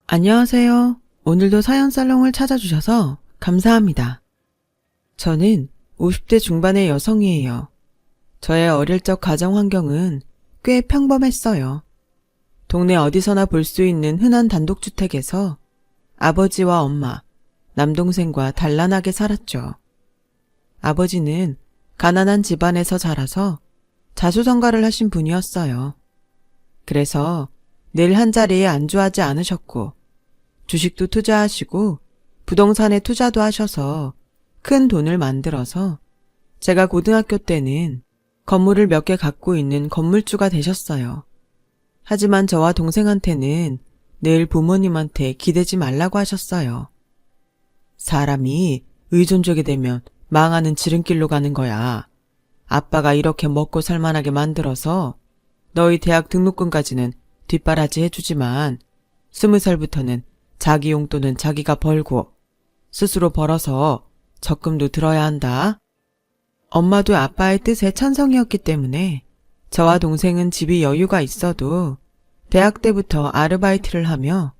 안녕하세요. 오늘도 사연 살롱을 찾아주셔서 감사합니다. 저는 50대 중반의 여성이에요. 저의 어릴 적 가정 환경은 꽤 평범했어요. 동네 어디서나 볼 수 있는 흔한 단독주택에서 아버지와 엄마, 남동생과 단란하게 살았죠. 아버지는 가난한 집안에서 자라서 자수성가를 하신 분이었어요. 그래서 늘 한자리에 안주하지 않으셨고 주식도 투자하시고 부동산에 투자도 하셔서 큰 돈을 만들어서 제가 고등학교 때는 건물을 몇 개 갖고 있는 건물주가 되셨어요. 하지만 저와 동생한테는 늘 부모님한테 기대지 말라고 하셨어요. 사람이 의존적이 되면 망하는 지름길로 가는 거야. 아빠가 이렇게 먹고 살만하게 만들어서 너희 대학 등록금까지는 뒷바라지 해주지만 20살부터는 자기 용돈은 자기가 벌고 스스로 벌어서 적금도 들어야 한다. 엄마도 아빠의 뜻에 찬성이었기 때문에 저와 동생은 집이 여유가 있어도 대학 때부터 아르바이트를 하며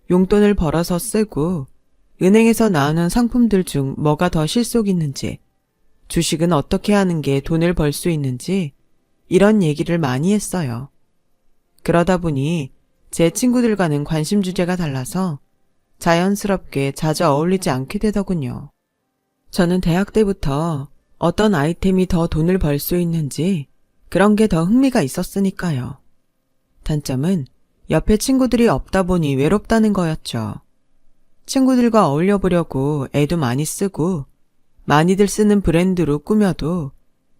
용돈을 벌어서 쓰고 은행에서 나오는 상품들 중 뭐가 더 실속 있는지, 주식은 어떻게 하는 게 돈을 벌 수 있는지 이런 얘기를 많이 했어요. 그러다 보니 제 친구들과는 관심 주제가 달라서 자연스럽게 자주 어울리지 않게 되더군요. 저는 대학 때부터 어떤 아이템이 더 돈을 벌 수 있는지 그런 게 더 흥미가 있었으니까요. 단점은 옆에 친구들이 없다 보니 외롭다는 거였죠. 친구들과 어울려 보려고 애도 많이 쓰고 많이들 쓰는 브랜드로 꾸며도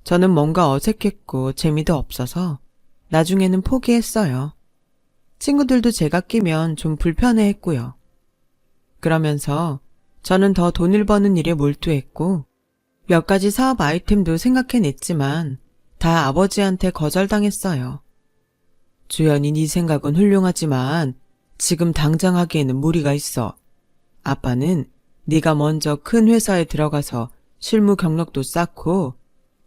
저는 뭔가 어색했고 재미도 없어서 나중에는 포기했어요. 친구들도 제가 끼면 좀 불편해했고요. 그러면서 저는 더 돈을 버는 일에 몰두했고 몇 가지 사업 아이템도 생각해냈지만 다 아버지한테 거절당했어요. 주연이 네 생각은 훌륭하지만 지금 당장 하기에는 무리가 있어. 아빠는 네가 먼저 큰 회사에 들어가서 실무 경력도 쌓고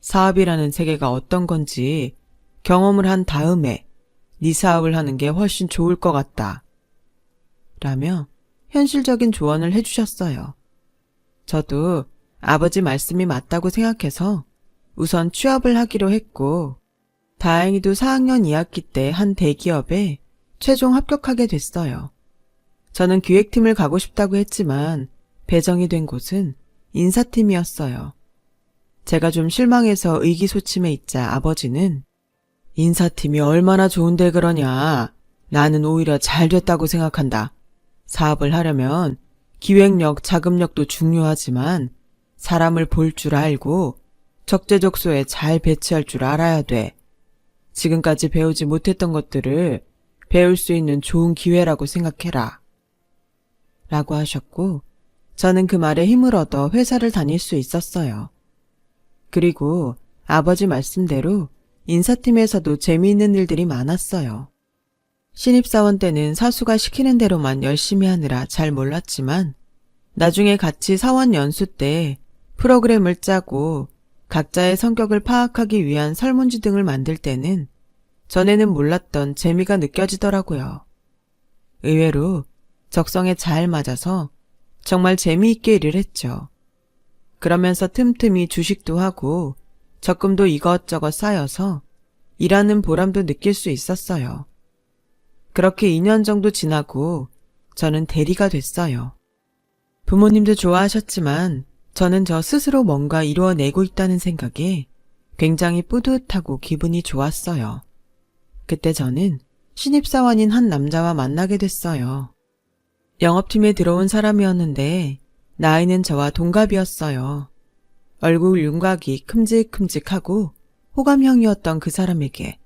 사업이라는 세계가 어떤 건지 경험을 한 다음에 네 사업을 하는 게 훨씬 좋을 것 같다. 라며 현실적인 조언을 해주셨어요. 저도 아버지 말씀이 맞다고 생각해서 우선 취업을 하기로 했고 다행히도 4학년 2학기 때 한 대기업에 최종 합격하게 됐어요. 저는 기획팀을 가고 싶다고 했지만 배정이 된 곳은 인사팀이었어요. 제가 좀 실망해서 의기소침해 있자 아버지는 인사팀이 얼마나 좋은데 그러냐. 나는 오히려 잘 됐다고 생각한다. 사업을 하려면 기획력, 자금력도 중요하지만 사람을 볼 줄 알고 적재적소에 잘 배치할 줄 알아야 돼. 지금까지 배우지 못했던 것들을 배울 수 있는 좋은 기회라고 생각해라. 라고 하셨고 저는 그 말에 힘을 얻어 회사를 다닐 수 있었어요. 그리고 아버지 말씀대로 인사팀에서도 재미있는 일들이 많았어요. 신입사원 때는 사수가 시키는 대로만 열심히 하느라 잘 몰랐지만 나중에 같이 사원 연수 때 프로그램을 짜고 각자의 성격을 파악하기 위한 설문지 등을 만들 때는 전에는 몰랐던 재미가 느껴지더라고요. 의외로 적성에 잘 맞아서 정말 재미있게 일을 했죠. 그러면서 틈틈이 주식도 하고 적금도 이것저것 쌓여서 일하는 보람도 느낄 수 있었어요. 그렇게 2년 정도 지나고 저는 대리가 됐어요. 부모님도 좋아하셨지만 저는 저 스스로 뭔가 이루어내고 있다는 생각에 굉장히 뿌듯하고 기분이 좋았어요. 그때 저는 신입사원인 한 남자와 만나게 됐어요. 영업팀에 들어온 사람이었는데 나이는 저와 동갑이었어요. 얼굴 윤곽이 큼직큼직하고 호감형이었던 그 사람에게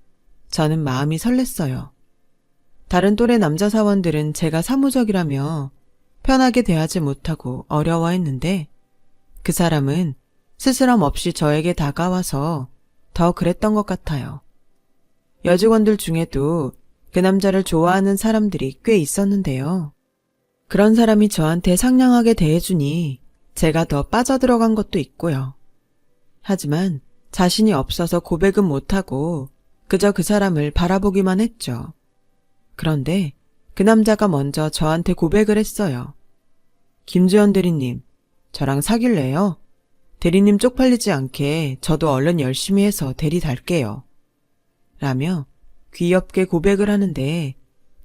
저는 마음이 설렜어요. 다른 또래 남자 사원들은 제가 사무적이라며 편하게 대하지 못하고 어려워했는데 그 사람은 스스럼 없이 저에게 다가와서 더 그랬던 것 같아요. 여직원들 중에도 그 남자를 좋아하는 사람들이 꽤 있었는데요. 그런 사람이 저한테 상냥하게 대해주니 제가 더 빠져들어간 것도 있고요. 하지만 자신이 없어서 고백은 못하고 그저 그 사람을 바라보기만 했죠. 그런데 그 남자가 먼저 저한테 고백을 했어요. 김주현 대리님, 저랑 사귈래요? 대리님 쪽팔리지 않게 저도 얼른 열심히 해서 대리 달게요. 라며 귀엽게 고백을 하는데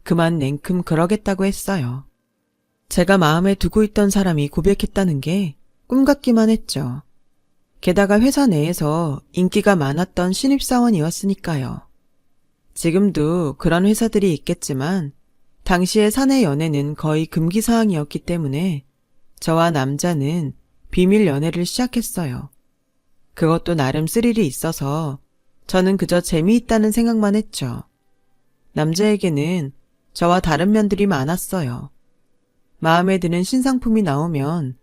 그만 냉큼 그러겠다고 했어요. 제가 마음에 두고 있던 사람이 고백했다는 게 꿈 같기만 했죠. 게다가 회사 내에서 인기가 많았던 신입사원이었으니까요. 지금도 그런 회사들이 있겠지만 당시의 사내 연애는 거의 금기사항이었기 때문에 저와 남자는 비밀 연애를 시작했어요. 그것도 나름 스릴이 있어서 저는 그저 재미있다는 생각만 했죠. 남자에게는 저와 다른 면들이 많았어요. 마음에 드는 신상품이 나오면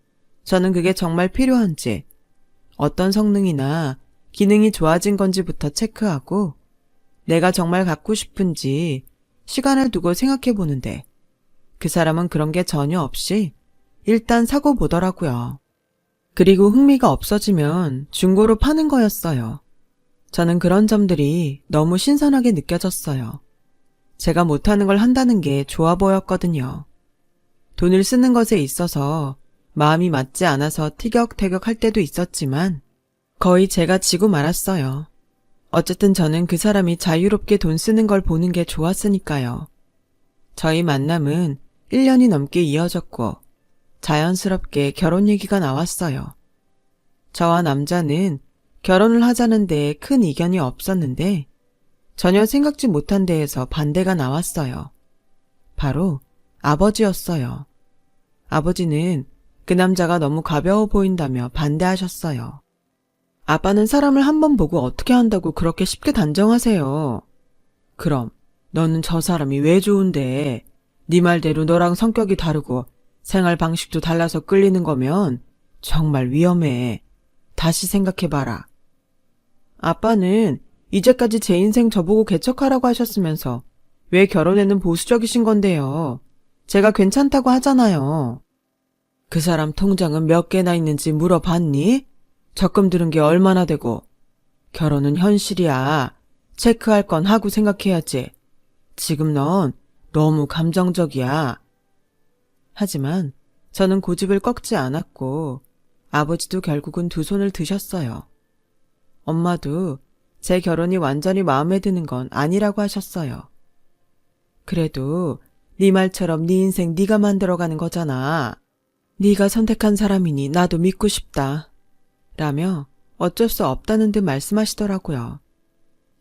저는 그게 정말 필요한지, 어떤 성능이나 기능이 좋아진 건지부터 체크하고 내가 정말 갖고 싶은지 시간을 두고 생각해 보는데 그 사람은 그런 게 전혀 없이 일단 사고 보더라고요. 그리고 흥미가 없어지면 중고로 파는 거였어요. 저는 그런 점들이 너무 신선하게 느껴졌어요. 제가 못하는 걸 한다는 게 좋아 보였거든요. 돈을 쓰는 것에 있어서 마음이 맞지 않아서 티격태격할 때도 있었지만 거의 제가 지고 말았어요. 어쨌든 저는 그 사람이 자유롭게 돈 쓰는 걸 보는 게 좋았으니까요. 저희 만남은 1년이 넘게 이어졌고 자연스럽게 결혼 얘기가 나왔어요. 저와 남자는 결혼을 하자는데 큰 이견이 없었는데 전혀 생각지 못한 데에서 반대가 나왔어요. 바로 아버지였어요. 아버지는 그 남자가 너무 가벼워 보인다며 반대하셨어요. 아빠는 사람을 한번 보고 어떻게 한다고 그렇게 쉽게 단정하세요. 그럼 너는 저 사람이 왜 좋은데 네 말대로 너랑 성격이 다르고 생활 방식도 달라서 끌리는 거면 정말 위험해. 다시 생각해봐라. 아빠는 이제까지 제 인생 저보고 개척하라고 하셨으면서 왜 결혼에는 보수적이신 건데요. 제가 괜찮다고 하잖아요. 그 사람 통장은 몇 개나 있는지 물어봤니? 적금 들은 게 얼마나 되고. 결혼은 현실이야. 체크할 건 하고 생각해야지. 지금 넌 너무 감정적이야. 하지만 저는 고집을 꺾지 않았고 아버지도 결국은 두 손을 드셨어요. 엄마도 제 결혼이 완전히 마음에 드는 건 아니라고 하셨어요. 그래도 네 말처럼 네 인생 네가 만들어가는 거잖아. 네가 선택한 사람이니 나도 믿고 싶다. 라며 어쩔 수 없다는 듯 말씀하시더라고요.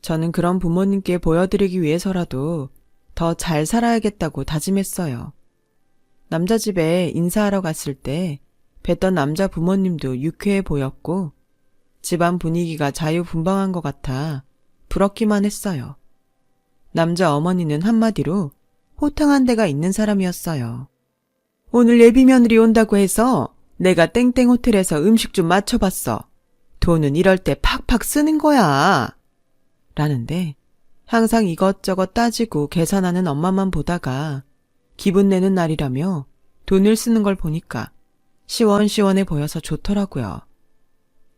저는 그런 부모님께 보여드리기 위해서라도 더 잘 살아야겠다고 다짐했어요. 남자 집에 인사하러 갔을 때 뵀던 남자 부모님도 유쾌해 보였고 집안 분위기가 자유분방한 것 같아 부럽기만 했어요. 남자 어머니는 한마디로 호탕한 데가 있는 사람이었어요. 오늘 예비 며느리 온다고 해서 내가 땡땡 호텔에서 음식 좀 맞춰봤어. 돈은 이럴 때 팍팍 쓰는 거야. 라는데 항상 이것저것 따지고 계산하는 엄마만 보다가 기분 내는 날이라며 돈을 쓰는 걸 보니까 시원시원해 보여서 좋더라고요.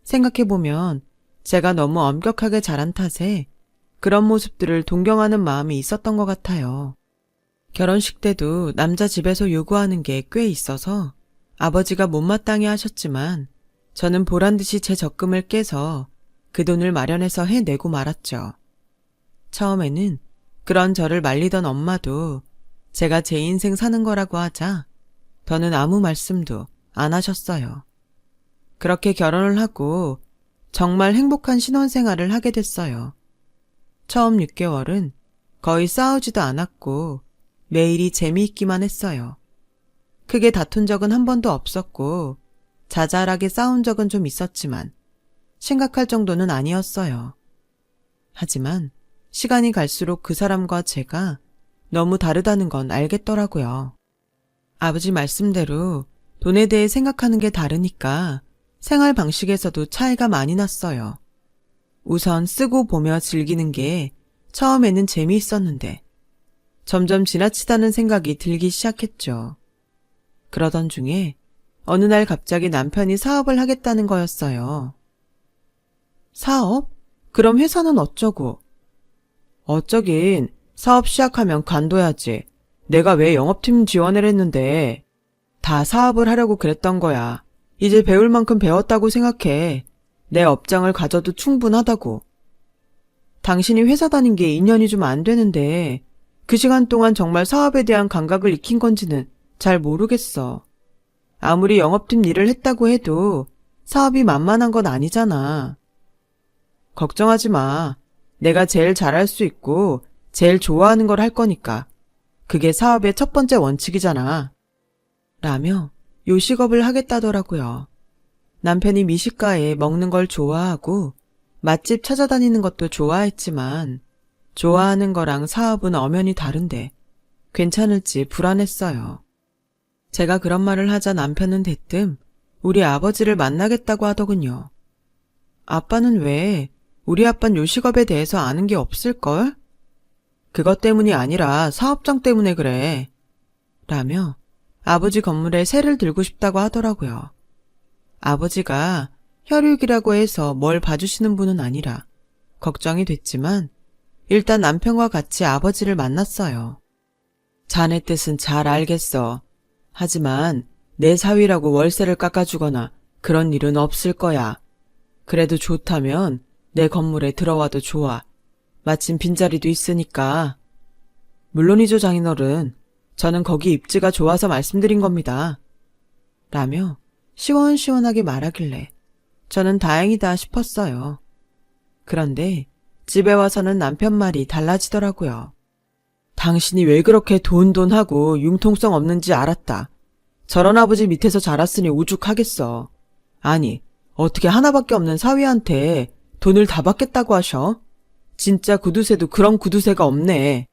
생각해보면 제가 너무 엄격하게 자란 탓에 그런 모습들을 동경하는 마음이 있었던 것 같아요. 결혼식 때도 남자 집에서 요구하는 게 꽤 있어서 아버지가 못마땅해 하셨지만 저는 보란듯이 제 적금을 깨서 그 돈을 마련해서 해내고 말았죠. 처음에는 그런 저를 말리던 엄마도 제가 제 인생 사는 거라고 하자 더는 아무 말씀도 안 하셨어요. 그렇게 결혼을 하고 정말 행복한 신혼생활을 하게 됐어요. 처음 6개월은 거의 싸우지도 않았고 매일이 재미있기만 했어요. 크게 다툰 적은 한 번도 없었고 자잘하게 싸운 적은 좀 있었지만 심각할 정도는 아니었어요. 하지만 시간이 갈수록 그 사람과 제가 너무 다르다는 건 알겠더라고요. 아버지 말씀대로 돈에 대해 생각하는 게 다르니까 생활 방식에서도 차이가 많이 났어요. 우선 쓰고 보며 즐기는 게 처음에는 재미있었는데 점점 지나치다는 생각이 들기 시작했죠. 그러던 중에 어느 날 갑자기 남편이 사업을 하겠다는 거였어요. 사업? 그럼 회사는 어쩌고? 어쩌긴 사업 시작하면 관둬야지. 내가 왜 영업팀 지원을 했는데. 다 사업을 하려고 그랬던 거야. 이제 배울 만큼 배웠다고 생각해. 내 업장을 가져도 충분하다고. 당신이 회사 다닌 게 2년이 좀 안 되는데 그 시간 동안 정말 사업에 대한 감각을 익힌 건지는 잘 모르겠어. 아무리 영업팀 일을 했다고 해도 사업이 만만한 건 아니잖아. 걱정하지 마. 내가 제일 잘할 수 있고 제일 좋아하는 걸 할 거니까. 그게 사업의 첫 번째 원칙이잖아. 라며 요식업을 하겠다더라고요. 남편이 미식가에 먹는 걸 좋아하고 맛집 찾아다니는 것도 좋아했지만 좋아하는 거랑 사업은 엄연히 다른데 괜찮을지 불안했어요. 제가 그런 말을 하자 남편은 대뜸 우리 아버지를 만나겠다고 하더군요. 아빠는 왜? 우리 아빠는 요식업에 대해서 아는 게 없을걸? 그것 때문이 아니라 사업장 때문에 그래. 라며 아버지 건물에 새를 들고 싶다고 하더라고요. 아버지가 혈육이라고 해서 뭘 봐주시는 분은 아니라 걱정이 됐지만 일단 남편과 같이 아버지를 만났어요. 자네 뜻은 잘 알겠어. 하지만 내 사위라고 월세를 깎아주거나 그런 일은 없을 거야. 그래도 좋다면 내 건물에 들어와도 좋아. 마침 빈자리도 있으니까. 물론이죠, 장인어른. 저는 거기 입지가 좋아서 말씀드린 겁니다. 라며 시원시원하게 말하길래 저는 다행이다 싶었어요. 그런데 집에 와서는 남편 말이 달라지더라고요. 당신이 왜 그렇게 돈하고 융통성 없는지 알았다. 저런 아버지 밑에서 자랐으니 오죽하겠어. 아니, 어떻게 하나밖에 없는 사위한테 돈을 다 받겠다고 하셔? 진짜 구두쇠도 그런 구두쇠가 없네.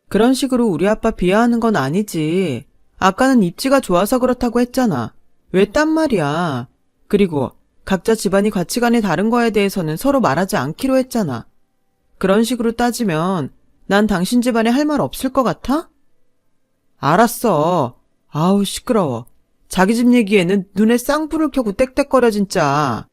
그런 식으로 우리 아빠 비하하는 건 아니지. 아까는 입지가 좋아서 그렇다고 했잖아. 왜 딴 말이야. 그리고 각자 집안이 가치관이 다른 거에 대해서는 서로 말하지 않기로 했잖아. 그런 식으로 따지면 난 당신 집안에 할 말 없을 것 같아? 알았어. 아우 시끄러워. 자기 집 얘기에는 눈에 쌍불을 켜고 떽떽거려 진짜.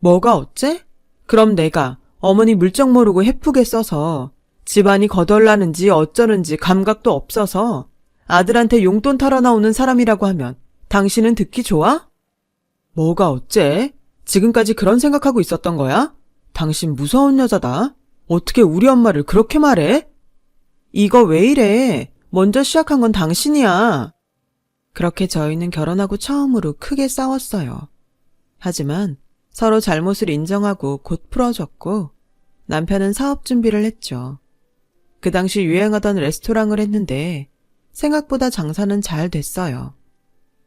뭐가 어째? 그럼 내가 어머니 물정 모르고 해프게 써서 집안이 거덜나는지 어쩌는지 감각도 없어서 아들한테 용돈 털어 나오는 사람이라고 하면 당신은 듣기 좋아? 뭐가 어째? 지금까지 그런 생각하고 있었던 거야? 당신 무서운 여자다. 어떻게 우리 엄마를 그렇게 말해? 이거 왜 이래? 먼저 시작한 건 당신이야. 그렇게 저희는 결혼하고 처음으로 크게 싸웠어요. 하지만 서로 잘못을 인정하고 곧 풀어줬고 남편은 사업 준비를 했죠. 그 당시 유행하던 레스토랑을 했는데 생각보다 장사는 잘 됐어요.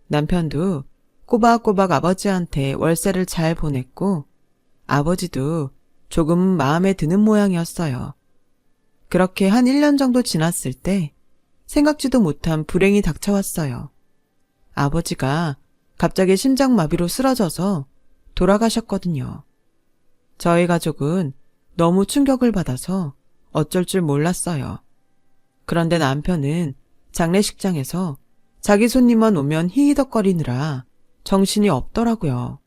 남편도 꼬박꼬박 아버지한테 월세를 잘 보냈고 아버지도 조금은 마음에 드는 모양이었어요. 그렇게 한 1년 정도 지났을 때 생각지도 못한 불행이 닥쳐왔어요. 아버지가 갑자기 심장마비로 쓰러져서 돌아가셨거든요. 저희 가족은 너무 충격을 받아서 어쩔 줄 몰랐어요. 그런데 남편은 장례식장에서 자기 손님만 오면 히히덕거리느라 정신이 없더라고요.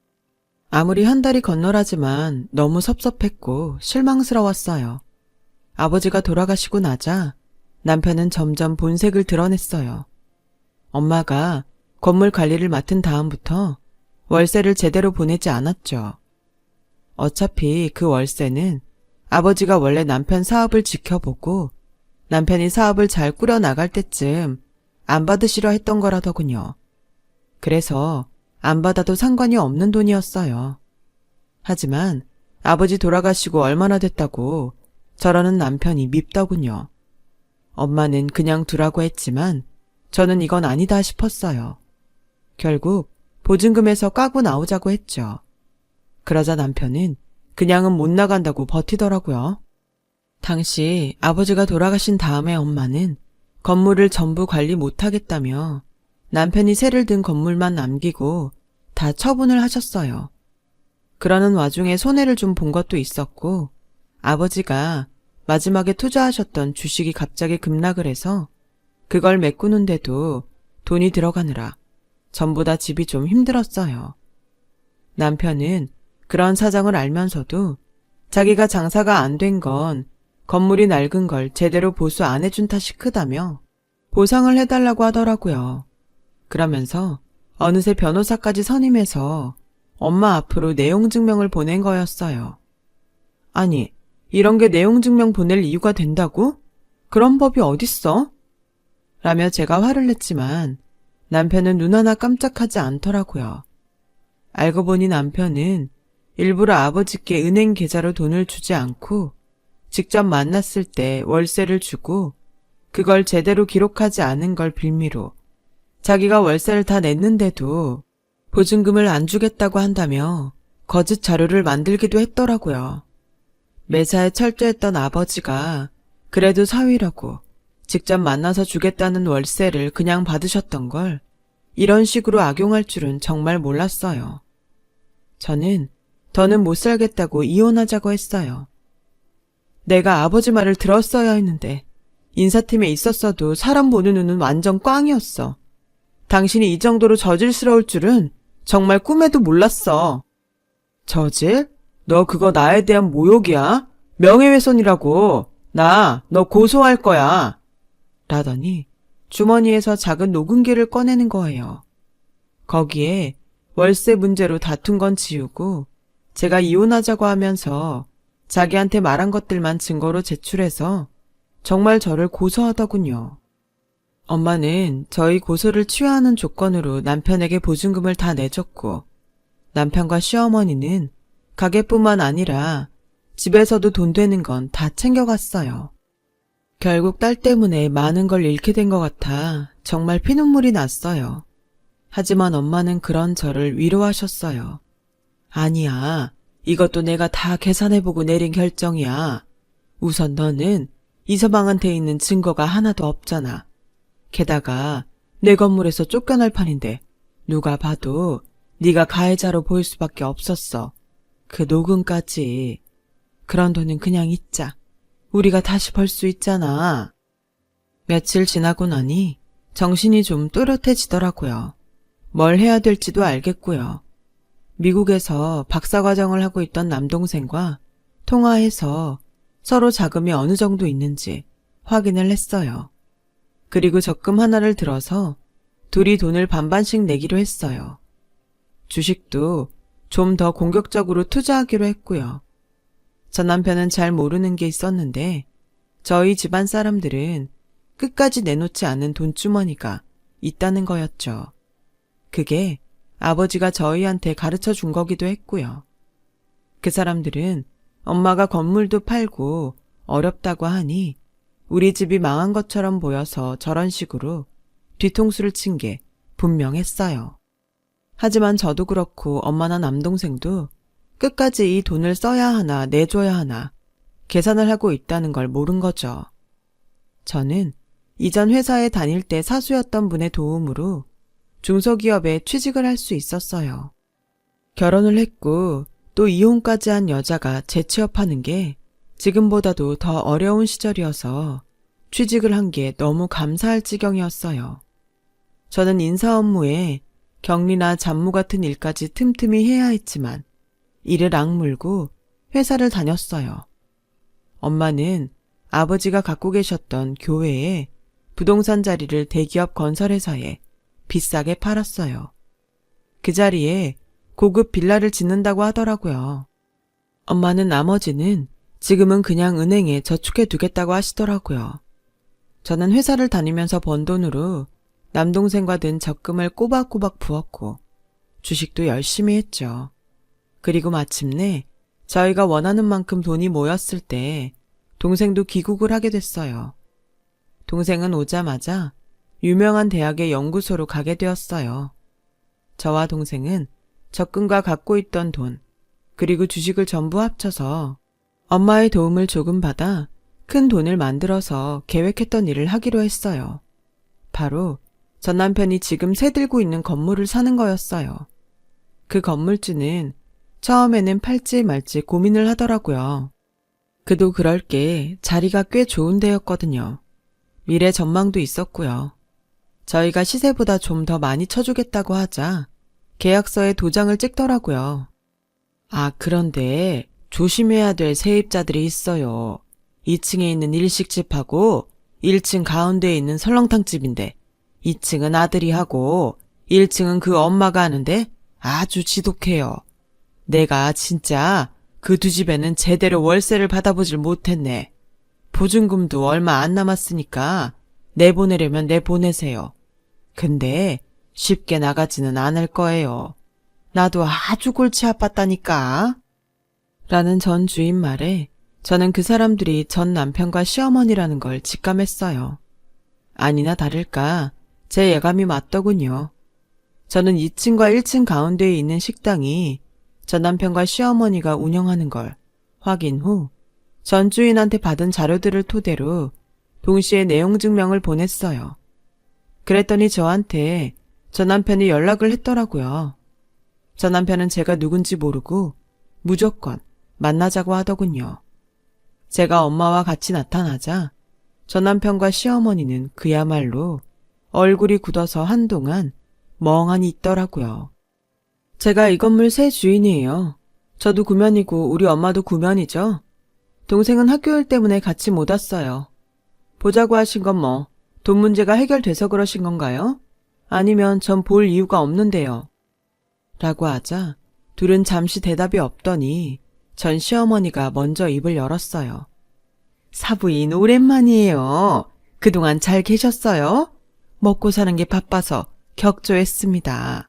아무리 한 달이 건너라지만 너무 섭섭했고 실망스러웠어요. 아버지가 돌아가시고 나자 남편은 점점 본색을 드러냈어요. 엄마가 건물 관리를 맡은 다음부터 월세를 제대로 보내지 않았죠. 어차피 그 월세는 아버지가 원래 남편 사업을 지켜보고 남편이 사업을 잘 꾸려나갈 때쯤 안 받으시려 했던 거라더군요. 그래서 안 받아도 상관이 없는 돈이었어요. 하지만 아버지 돌아가시고 얼마나 됐다고 저러는 남편이 밉더군요. 엄마는 그냥 두라고 했지만 저는 이건 아니다 싶었어요. 결국 보증금에서 까고 나오자고 했죠. 그러자 남편은 그냥은 못 나간다고 버티더라고요. 당시 아버지가 돌아가신 다음에 엄마는 건물을 전부 관리 못하겠다며 남편이 세를 든 건물만 남기고 다 처분을 하셨어요. 그러는 와중에 손해를 좀 본 것도 있었고 아버지가 마지막에 투자하셨던 주식이 갑자기 급락을 해서 그걸 메꾸는데도 돈이 들어가느라 전부 다 집이 좀 힘들었어요. 남편은 그런 사정을 알면서도 자기가 장사가 안 된 건 건물이 낡은 걸 제대로 보수 안 해준 탓이 크다며 보상을 해달라고 하더라고요. 그러면서 어느새 변호사까지 선임해서 엄마 앞으로 내용 증명을 보낸 거였어요. 아니, 이런 게 내용 증명 보낼 이유가 된다고? 그런 법이 어딨어? 라며 제가 화를 냈지만 남편은 눈 하나 깜짝하지 않더라고요. 알고 보니 남편은 일부러 아버지께 은행 계좌로 돈을 주지 않고 직접 만났을 때 월세를 주고 그걸 제대로 기록하지 않은 걸 빌미로 자기가 월세를 다 냈는데도 보증금을 안 주겠다고 한다며 거짓 자료를 만들기도 했더라고요. 매사에 철저했던 아버지가 그래도 사위라고 직접 만나서 주겠다는 월세를 그냥 받으셨던 걸 이런 식으로 악용할 줄은 정말 몰랐어요. 저는 더는 못 살겠다고 이혼하자고 했어요. 내가 아버지 말을 들었어야 했는데 인사팀에 있었어도 사람 보는 눈은 완전 꽝이었어. 당신이 이 정도로 저질스러울 줄은 정말 꿈에도 몰랐어. 저질? 너 그거 나에 대한 모욕이야? 명예훼손이라고. 나 너 고소할 거야. 라더니 주머니에서 작은 녹음기를 꺼내는 거예요. 거기에 월세 문제로 다툰 건 지우고 제가 이혼하자고 하면서 자기한테 말한 것들만 증거로 제출해서 정말 저를 고소하더군요. 엄마는 저희 고소를 취하하는 조건으로 남편에게 보증금을 다 내줬고 남편과 시어머니는 가게뿐만 아니라 집에서도 돈 되는 건 다 챙겨갔어요. 결국 딸 때문에 많은 걸 잃게 된 것 같아 정말 피눈물이 났어요. 하지만 엄마는 그런 저를 위로하셨어요. 아니야, 이것도 내가 다 계산해보고 내린 결정이야. 우선 너는 이서방한테 있는 증거가 하나도 없잖아. 게다가 내 건물에서 쫓겨날 판인데 누가 봐도 네가 가해자로 보일 수밖에 없었어. 그 녹음까지. 그런 돈은 그냥 잊자. 우리가 다시 벌 수 있잖아. 며칠 지나고 나니 정신이 좀 또렷해지더라고요. 뭘 해야 될지도 알겠고요. 미국에서 박사과정을 하고 있던 남동생과 통화해서 서로 자금이 어느 정도 있는지 확인을 했어요. 그리고 적금 하나를 들어서 둘이 돈을 반반씩 내기로 했어요. 주식도 좀 더 공격적으로 투자하기로 했고요. 전 남편은 잘 모르는 게 있었는데 저희 집안 사람들은 끝까지 내놓지 않은 돈주머니가 있다는 거였죠. 그게 아버지가 저희한테 가르쳐 준 거기도 했고요. 그 사람들은 엄마가 건물도 팔고 어렵다고 하니 우리 집이 망한 것처럼 보여서 저런 식으로 뒤통수를 친 게 분명했어요. 하지만 저도 그렇고 엄마나 남동생도 끝까지 이 돈을 써야 하나 내줘야 하나 계산을 하고 있다는 걸 모른 거죠. 저는 이전 회사에 다닐 때 사수였던 분의 도움으로 중소기업에 취직을 할 수 있었어요. 결혼을 했고 또 이혼까지 한 여자가 재취업하는 게 지금보다도 더 어려운 시절이어서 취직을 한 게 너무 감사할 지경이었어요. 저는 인사 업무에 격리나 잡무 같은 일까지 틈틈이 해야 했지만 이를 악물고 회사를 다녔어요. 엄마는 아버지가 갖고 계셨던 교회에 부동산 자리를 대기업 건설회사에 비싸게 팔았어요. 그 자리에 고급 빌라를 짓는다고 하더라고요. 엄마는 나머지는 지금은 그냥 은행에 저축해 두겠다고 하시더라고요. 저는 회사를 다니면서 번 돈으로 남동생과 든 적금을 꼬박꼬박 부었고 주식도 열심히 했죠. 그리고 마침내 저희가 원하는 만큼 돈이 모였을 때 동생도 귀국을 하게 됐어요. 동생은 오자마자 유명한 대학의 연구소로 가게 되었어요. 저와 동생은 적금과 갖고 있던 돈, 그리고 주식을 전부 합쳐서 엄마의 도움을 조금 받아 큰 돈을 만들어서 계획했던 일을 하기로 했어요. 바로 전 남편이 지금 새들고 있는 건물을 사는 거였어요. 그 건물주는 처음에는 팔지 말지 고민을 하더라고요. 그도 그럴 게 자리가 꽤 좋은 데였거든요. 미래 전망도 있었고요. 저희가 시세보다 좀 더 많이 쳐주겠다고 하자 계약서에 도장을 찍더라고요. 아, 그런데 조심해야 될 세입자들이 있어요. 2층에 있는 일식집하고 1층 가운데에 있는 설렁탕집인데 2층은 아들이 하고 1층은 그 엄마가 하는데 아주 지독해요. 내가 진짜 그 두 집에는 제대로 월세를 받아보질 못했네. 보증금도 얼마 안 남았으니까 내보내려면 내보내세요. 근데 쉽게 나가지는 않을 거예요. 나도 아주 골치 아팠다니까. 라는 전 주인 말에 저는 그 사람들이 전 남편과 시어머니라는 걸 직감했어요. 아니나 다를까 제 예감이 맞더군요. 저는 2층과 1층 가운데에 있는 식당이 전 남편과 시어머니가 운영하는 걸 확인 후 전 주인한테 받은 자료들을 토대로 동시에 내용 증명을 보냈어요. 그랬더니 저한테 전 남편이 연락을 했더라고요. 전 남편은 제가 누군지 모르고 무조건 만나자고 하더군요. 제가 엄마와 같이 나타나자 전 남편과 시어머니는 그야말로 얼굴이 굳어서 한동안 멍하니 있더라고요. 제가 이 건물 새 주인이에요. 저도 구면이고 우리 엄마도 구면이죠. 동생은 학교 일 때문에 같이 못 왔어요. 보자고 하신 건 뭐 돈 문제가 해결돼서 그러신 건가요? 아니면 전 볼 이유가 없는데요. 라고 하자 둘은 잠시 대답이 없더니 전 시어머니가 먼저 입을 열었어요. 사부인 오랜만이에요. 그동안 잘 계셨어요? 먹고 사는 게 바빠서 격조했습니다.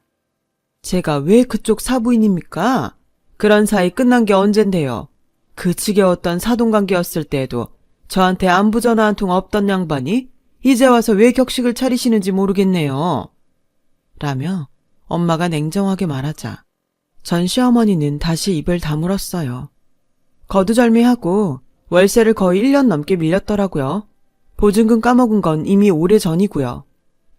제가 왜 그쪽 사부인입니까? 그런 사이 끝난 게 언젠데요. 그 지겨웠던 사돈관계였을 때에도 저한테 안부 전화 한 통 없던 양반이 이제 와서 왜 격식을 차리시는지 모르겠네요. 라며 엄마가 냉정하게 말하자 전 시어머니는 다시 입을 다물었어요. 거두절미하고 월세를 거의 1년 넘게 밀렸더라고요. 보증금 까먹은 건 이미 오래전이고요.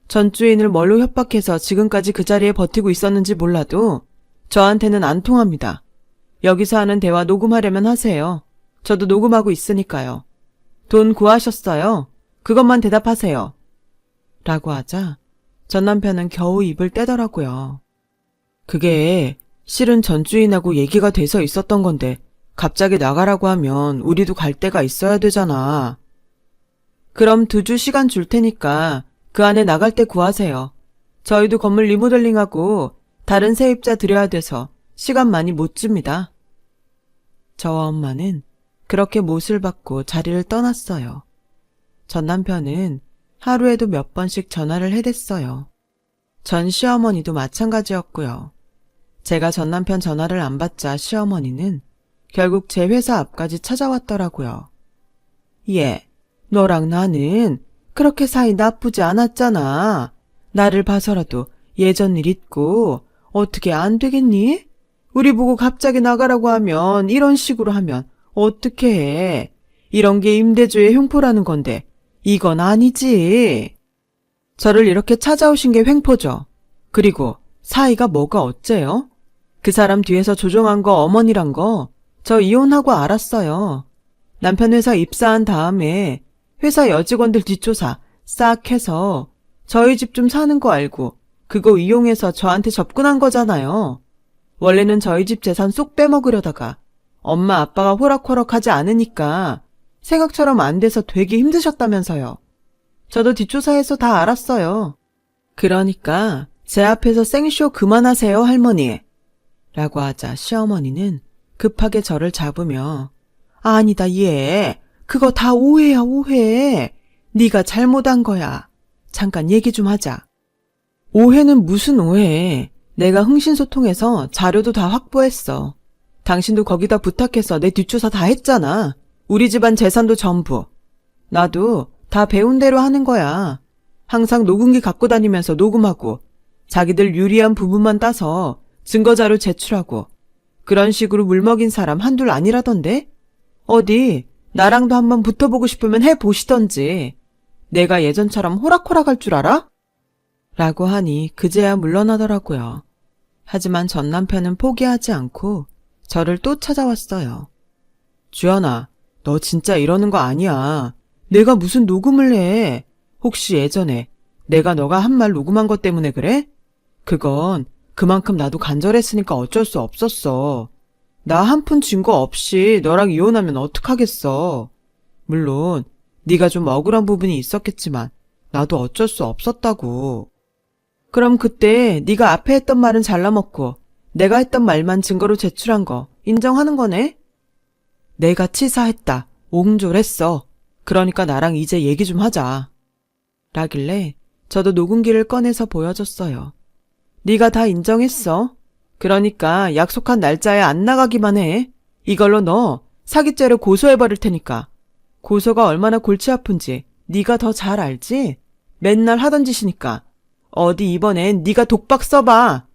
전 주인을 뭘로 협박해서 지금까지 그 자리에 버티고 있었는지 몰라도 저한테는 안 통합니다. 여기서 하는 대화 녹음하려면 하세요. 저도 녹음하고 있으니까요. 돈 구하셨어요? 그것만 대답하세요. 라고 하자 전 남편은 겨우 입을 떼더라고요. 그게 실은 전 주인하고 얘기가 돼서 있었던 건데 갑자기 나가라고 하면 우리도 갈 데가 있어야 되잖아. 그럼 2주 시간 줄 테니까 그 안에 나갈 때 구하세요. 저희도 건물 리모델링하고 다른 세입자 들여야 돼서 시간 많이 못 줍니다. 저와 엄마는 그렇게 못을 받고 자리를 떠났어요. 전 남편은 하루에도 몇 번씩 전화를 해댔어요. 전 시어머니도 마찬가지였고요. 제가 전 남편 전화를 안 받자 시어머니는 결국 제 회사 앞까지 찾아왔더라고요. 얘, 너랑 나는 그렇게 사이 나쁘지 않았잖아. 나를 봐서라도 예전 일 잊고 어떻게 안 되겠니? 우리 보고 갑자기 나가라고 하면 이런 식으로 하면 어떻게 해? 이런 게 임대주의 횡포라는 건데 이건 아니지. 저를 이렇게 찾아오신 게 횡포죠. 그리고 사이가 뭐가 어째요? 그 사람 뒤에서 조종한 거 어머니란 거 저 이혼하고 알았어요. 남편 회사 입사한 다음에 회사 여직원들 뒷조사 싹 해서 저희 집 좀 사는 거 알고 그거 이용해서 저한테 접근한 거잖아요. 원래는 저희 집 재산 쏙 빼먹으려다가 엄마 아빠가 호락호락하지 않으니까 생각처럼 안 돼서 되게 힘드셨다면서요. 저도 뒷조사해서 다 알았어요. 그러니까 제 앞에서 생쇼 그만하세요 할머니. 라고 하자 시어머니는 급하게 저를 잡으며 아니다 얘. 그거 다 오해야 오해. 네가 잘못한 거야. 잠깐 얘기 좀 하자. 오해는 무슨 오해. 내가 흥신소통해서 자료도 다 확보했어. 당신도 거기다 부탁해서 내 뒷조사 다 했잖아. 우리 집안 재산도 전부. 나도 다 배운 대로 하는 거야. 항상 녹음기 갖고 다니면서 녹음하고 자기들 유리한 부분만 따서 증거자료 제출하고 그런 식으로 물먹인 사람 한둘 아니라던데? 어디 나랑도 한번 붙어보고 싶으면 해보시던지. 내가 예전처럼 호락호락할 줄 알아? 라고 하니 그제야 물러나더라고요. 하지만 전 남편은 포기하지 않고 저를 또 찾아왔어요. 주연아, 너 진짜 이러는 거 아니야. 내가 무슨 녹음을 해. 혹시 예전에 내가 너가 한 말 녹음한 것 때문에 그래? 그건 그만큼 나도 간절했으니까 어쩔 수 없었어. 나 한 푼 증거 없이 너랑 이혼하면 어떡하겠어. 물론 네가 좀 억울한 부분이 있었겠지만 나도 어쩔 수 없었다고. 그럼 그때 네가 앞에 했던 말은 잘라먹고 내가 했던 말만 증거로 제출한 거 인정하는 거네? 내가 치사했다. 옹졸했어. 그러니까 나랑 이제 얘기 좀 하자. 라길래 저도 녹음기를 꺼내서 보여줬어요. 네가 다 인정했어. 그러니까 약속한 날짜에 안 나가기만 해. 이걸로 너 사기죄로 고소해버릴 테니까. 고소가 얼마나 골치 아픈지 네가 더 잘 알지? 맨날 하던 짓이니까. 어디 이번엔 네가 독박 써봐.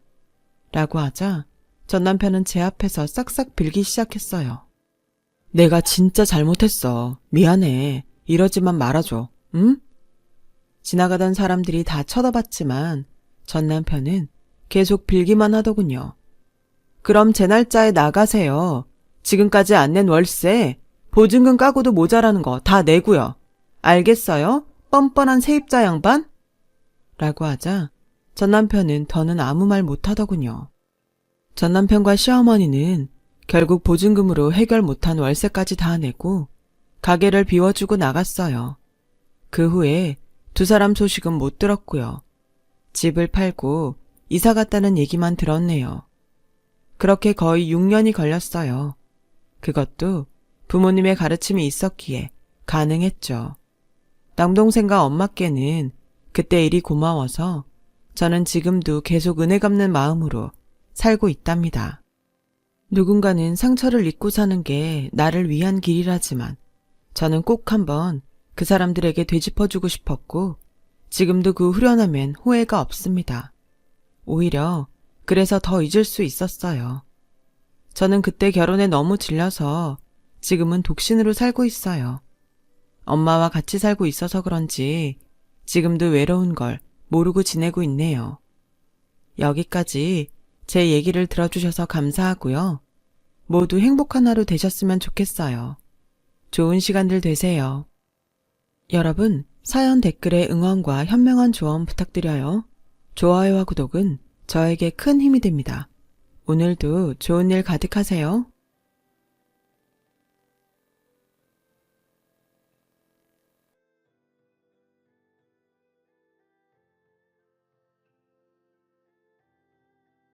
라고 하자 전 남편은 제 앞에서 싹싹 빌기 시작했어요. 내가 진짜 잘못했어. 미안해. 이러지만 말아줘. 응? 지나가던 사람들이 다 쳐다봤지만 전 남편은 계속 빌기만 하더군요. 그럼 제 날짜에 나가세요. 지금까지 안 낸 월세, 보증금 까고도 모자라는 거 다 내고요. 알겠어요? 뻔뻔한 세입자 양반? 라고 하자 전 남편은 더는 아무 말 못하더군요. 전 남편과 시어머니는 결국 보증금으로 해결 못한 월세까지 다 내고 가게를 비워주고 나갔어요. 그 후에 두 사람 소식은 못 들었고요. 집을 팔고 이사 갔다는 얘기만 들었네요. 그렇게 거의 6년이 걸렸어요. 그것도 부모님의 가르침이 있었기에 가능했죠. 남동생과 엄마께는 그때 일이 고마워서 저는 지금도 계속 은혜 갚는 마음으로 살고 있답니다. 누군가는 상처를 잊고 사는 게 나를 위한 길이라지만 저는 꼭 한번 그 사람들에게 되짚어주고 싶었고 지금도 그 후련함엔 후회가 없습니다. 오히려 그래서 더 잊을 수 있었어요. 저는 그때 결혼에 너무 질려서 지금은 독신으로 살고 있어요. 엄마와 같이 살고 있어서 그런지 지금도 외로운 걸 모르고 지내고 있네요. 여기까지 제 얘기를 들어주셔서 감사하고요. 모두 행복한 하루 되셨으면 좋겠어요. 좋은 시간들 되세요. 여러분, 사연 댓글에 응원과 현명한 조언 부탁드려요. 좋아요와 구독은 저에게 큰 힘이 됩니다. 오늘도 좋은 일 가득하세요.